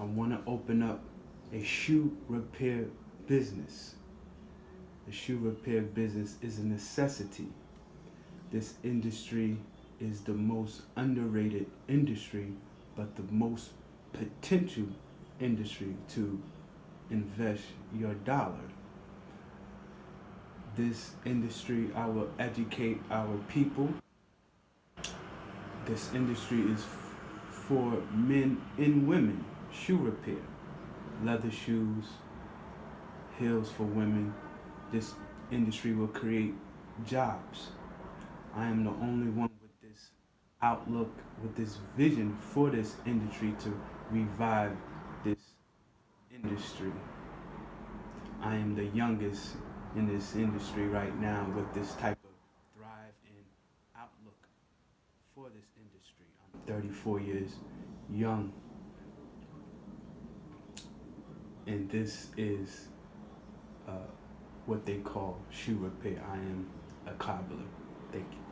want to open up a shoe repair business. The shoe repair business is a necessity. This industry is the most underrated industry, but the most potential industry to invest your dollar. This industry, I will educate our people. This industry is for men and women. Shoe repair, leather shoes, heels for women. This industry will create jobs. I am the only one with this outlook, with this vision for this industry to revive this industry. I am the youngest in this industry right now with this type of drive and outlook for this industry. I'm 34 years young, and this is uh, what they call shoe repair. I am a cobbler. Thank you.